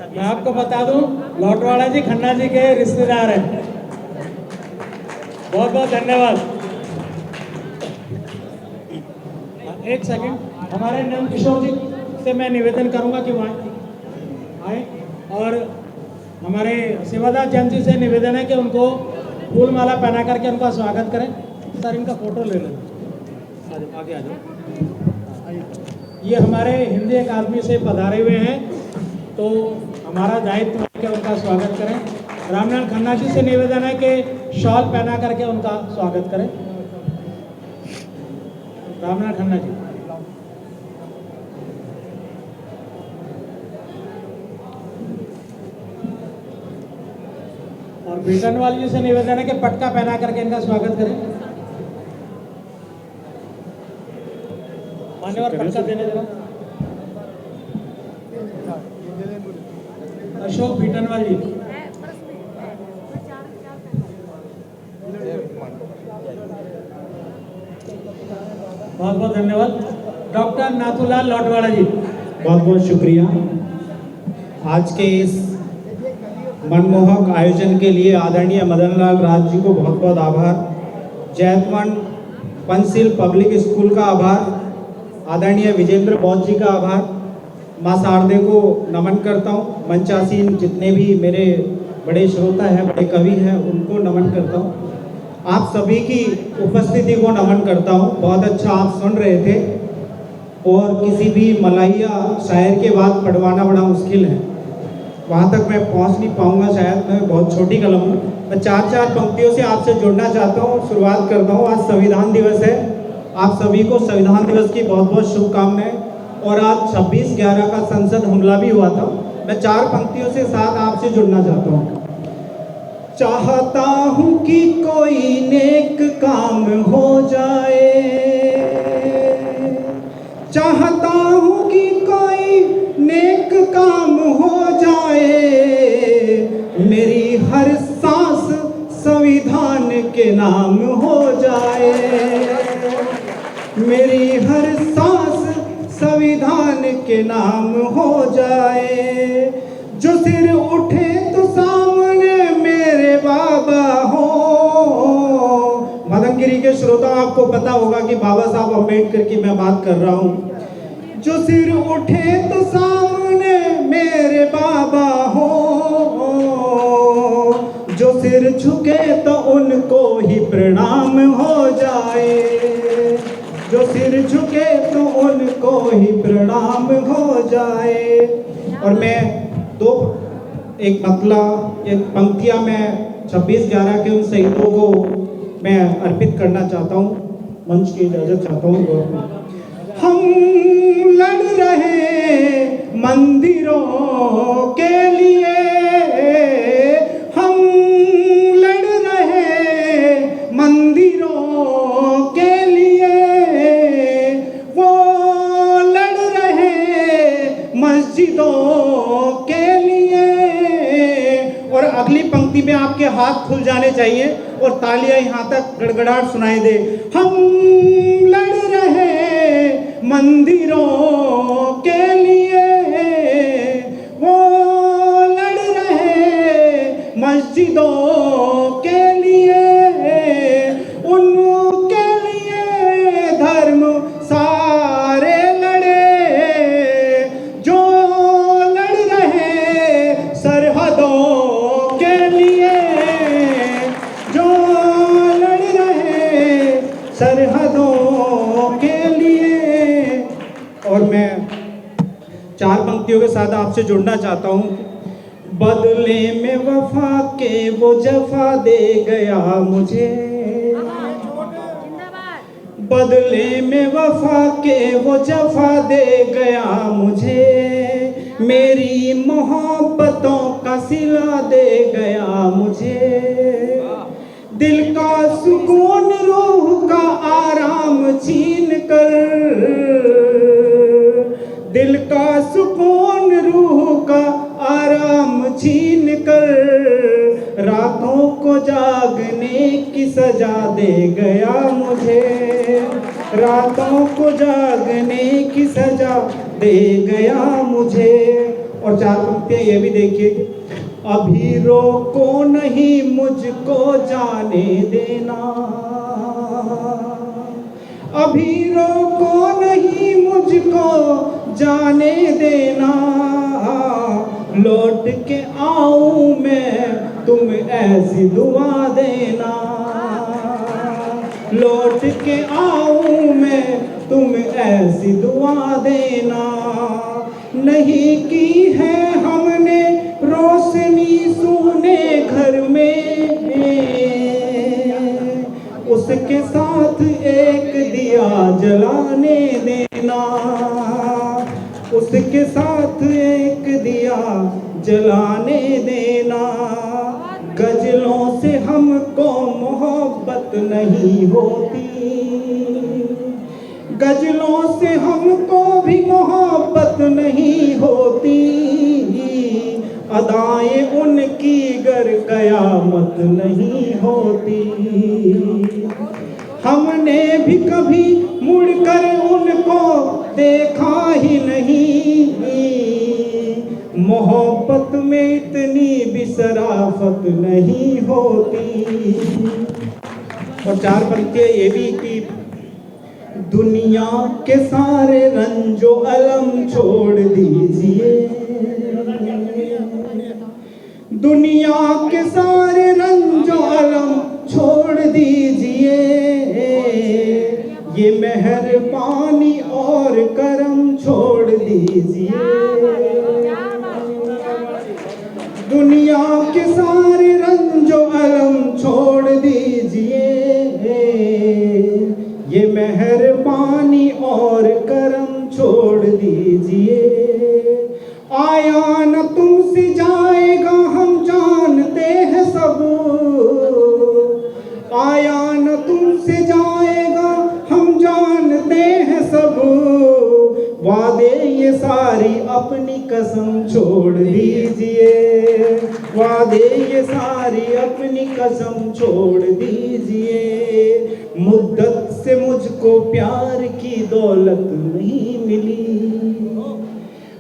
मैं आपको बता दूं, लौटवाड़ा जी खन्ना जी के रिश्तेदार हैं। बहुत बहुत धन्यवाद। एक सेकंड, हमारे नंद किशोर जी से मैं निवेदन करूंगा कि वहाँ आए, और हमारे सेवादार जैन जी से निवेदन है कि उनको फूल माला पहना करके उनका स्वागत करें। सर इनका फोटो ले लेना, आगे आ जाओ। ये हमारे हिंदी अकादमी से पधारे हुए हैं, तो हमारा दायित्व है कि उनका स्वागत करें। रामनाथ खन्ना जी से निवेदन है कि शॉल पहना करके उनका स्वागत करें। रामनाथ खन्ना जी। और बीटनवाल जी से निवेदन है कि पटका पहना करके इनका स्वागत करें। मान्यवर पटका देने जरा। अशोक बीटनवाल जी। बहुत बहुत धन्यवाद। डॉक्टर नाथूलाल लौटवाड़ा जी। बहुत बहुत शुक्रिया। आज के इस मनमोहक आयोजन के लिए आदरणीय मदन लाल राज जी को बहुत बहुत आभार। जैतवन पंचशील पब्लिक स्कूल का आभार। आदरणीय विजेंद्र बौद्ध जी का आभार। माँ शारदे को नमन करता हूँ। मंचासीन जितने भी मेरे बड़े श्रोता हैं, बड़े कवि हैं, उनको नमन करता हूँ। आप सभी की उपस्थिति को नमन करता हूँ। बहुत अच्छा आप सुन रहे थे, और किसी भी मलाहिया शायर के बाद पढ़वाना बड़ा मुश्किल है। वहाँ तक मैं पहुँच नहीं पाऊँगा शायद, मैं बहुत छोटी कलम हूँ। मैं चार पंक्तियों से आपसे जुड़ना चाहता हूँ। शुरुआत करता हूँ। आज संविधान दिवस है। आप सभी को संविधान दिवस की बहुत बहुत शुभकामनाएं। और आज 26/11 का संसद हमला भी हुआ था। मैं 4 पंक्तियों से साथ आपसे जुड़ना चाहता हूँ। चाहता हूँ कि कोई नेक काम हो जाए, चाहता हूँ कि कोई नेक काम हो जाए, मेरी हर सांस संविधान के नाम हो जाए, मेरी हर सांस संविधान के नाम हो जाए। जो सिर उठे तो सामने मेरे बाबा हो। मदनगिरी के श्रोता आपको पता होगा कि बाबा साहब अम्बेडकर की मैं बात कर रहा हूँ। जो सिर उठे तो सामने मेरे बाबा हो, जो सिर झुके तो उनको ही प्रणाम हो जाए, जो सिर झुके तो उनको ही प्रणाम हो जाए। और मैं एक पंक्तियां मैं 26/11 के उन शहीदों को मैं अर्पित करना चाहता हूँ। मंच की इजाजत चाहता हूँ। हम लड़ रहे मंदिरों के लिए, हम लड़ रहे मंदिरों के लिए, वो लड़ रहे मस्जिदों के लिए। और अगली पंक्ति में आपके हाथ खुल जाने चाहिए और तालियां यहाँ तक गड़गड़ाहट सुनाई दे। हम लड़ रहे मंदिरों के लिए, वो लड़ रहे मस्जिदों के लिए, उनके लिए धर्म सारे लड़े, जो लड़ रहे सरहदों के लिए, जो लड़ रहे सरहदों के लिए। और मैं 4 पंक्तियों के साथ आपसे जुड़ना चाहता हूँ। बदले में वफा के वो जफा दे गया मुझे, बदले में वफा के वो जफा दे गया मुझे, मेरी मोहब्बतों का सिला दे गया मुझे, दिल का सुकून रूह का आराम छीन कर, दिल का सुकून रूह का आराम छीन कर, रातों को जागने की सजा दे गया मुझे, रातों को जागने की सजा दे गया मुझे। और 4 पंक्तियां ये भी देखिए, अभी रोको नहीं मुझको जाने देना, अभी रोको नहीं मुझको जाने देना, लौट के आऊं मैं तुम ऐसी दुआ देना, लौट के आऊं मैं तुम ऐसी दुआ देना। नहीं की है हमने रोशनी सूने घर में, उसके साथ एक दिया जलाने देना, उसके साथ एक दिया जलाने देना। गजलों से हमको मोहब्बत नहीं होती, गजलों से हमको भी मोहब्बत नहीं होती, अदाएं उनकी गर कयामत नहीं होती। हमने भी कभी मुड़कर उनको देखा ही नहीं, मोहब्बत में इतनी भी शराफत नहीं होती। और 4 पंक्तियां ये भी कि दुनिया के सारे रंजो अलम छोड़ दीजिए, दुनिया के सारे रंजो अलम छोड़ दीजिए, ये मेहरबानी और करम छोड़ दीजिए, दुनिया के सारे रंजो अलम छोड़ दीजिए, ये मेहरबानी और करम छोड़ दीजिए। आया न तुमसे जाएगा हम जानते हैं सब, आया न तुमसे जाएगा हम जानते हैं सब, वादे ये सारी अपनी कसम छोड़ दीजिए, वादे ये सारी अपनी कसम छोड़ दीजिए। मुद्दत से मुझको प्यार की दौलत नहीं मिली,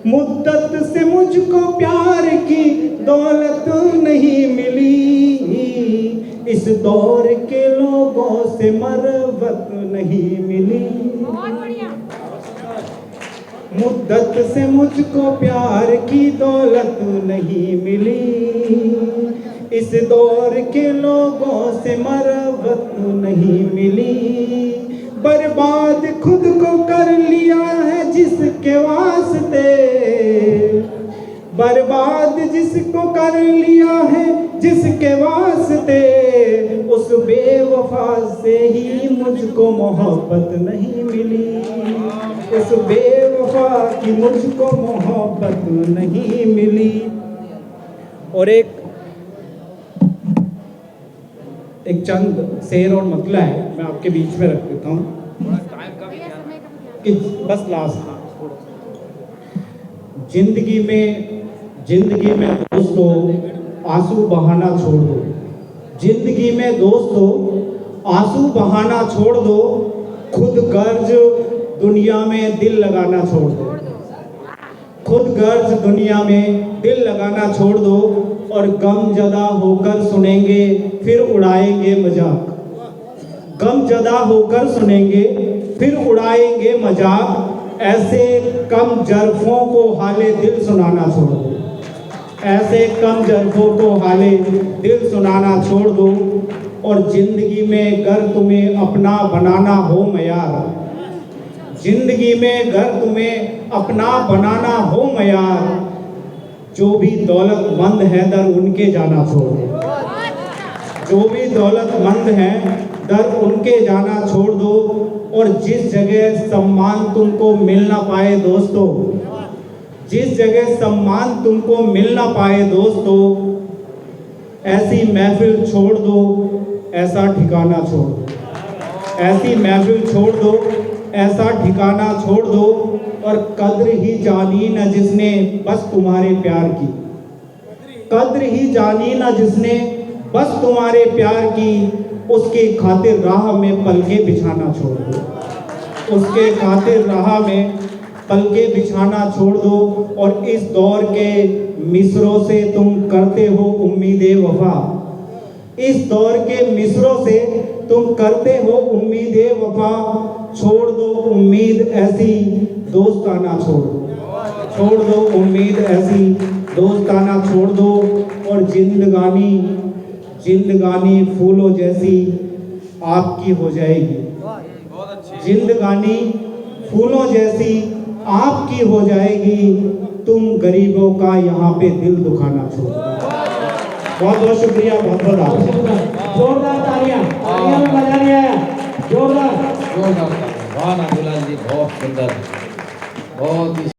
मुद्दत से मुझको प्यार की दौलत नहीं मिली, इस दौर के लोगों से मरवत नहीं मिली, मुद्दत से मुझको प्यार की दौलत नहीं मिली, इस दौर के लोगों से मरवत नहीं मिली। बर्बाद खुद को कर लिया है जिसके वास्ते, बर्बाद जिसको कर लिया है जिसके वास्ते, उस बेवफा से ही मुझको मोहब्बत नहीं मिली, उस बेवफा की मुझको मोहब्बत नहीं मिली। और एक चंद शेर और मतला है, मैं आपके बीच में रख देता हूँ कि बस लास्ट। जिंदगी में दोस्तों आंसू बहाना छोड़ दो, जिंदगी में दोस्तों आंसू बहाना छोड़ दो, खुद गर्ज दुनिया में दिल लगाना छोड़ दो, खुद गर्ज दुनिया में दिल लगाना छोड़ दो, और गम जदा होकर सुनेंगे फिर उड़ाएंगे मजाक, गम जदा होकर सुनेंगे फिर उड़ाएंगे मजाक, ऐसे कम जरफों को हाले दिल सुनाना छोड़ दो, ऐसे कम जरफों को हाले दिल सुनाना छोड़ दो। और जिंदगी में गर तुम्हें अपना बनाना हो मयार, जिंदगी में गर तुम्हें अपना बनाना हो मयार, जो भी दौलतमंद है दर उनके जाना छोड़ दो, जो भी दौलतमंद है दर उनके जाना छोड़ दो। और जिस जगह सम्मान तुमको मिल ना पाए दोस्तों, जिस जगह सम्मान तुमको मिल ना पाए दोस्तों, ऐसी महफिल छोड़ दो, ऐसा ठिकाना छोड़ दो, ऐसी महफिल छोड़ दो, ऐसा ठिकाना छोड़ दो। और कद्र ही जानी न जिसने बस तुम्हारे प्यार की, कद्र ही जानी न जिसने बस तुम्हारे प्यार की, उसकी खातिर राह में पलके बिछाना छोड़ दो, उसके खातिर राह में पलके बिछाना छोड़ दो और इस दौर के मिसरों से तुम करते हो उम्मीदें वफा। इस दौर के मिसरों से तुम करते हो उम्मीदें वफा। छोड़ दो उम्मीद ऐसी दोस्ताना छोड़ दो उम्मीद ऐसी दोस्ताना छोड़ दो और जिंदगानी फूलों जैसी आपकी हो जाएगी। जिंदगानी फूलों जैसी आपकी हो जाएगी। तुम गरीबों का यहाँ पे दिल दुखाना छोड़ दो। बहुत बहुत शुक्रिया, बहुत बहुत आभार। जोरदार तालियां में मजा नहीं आया। जोरदार वाह नाथूलाल जी, बहुत सुंदर, बहुत ही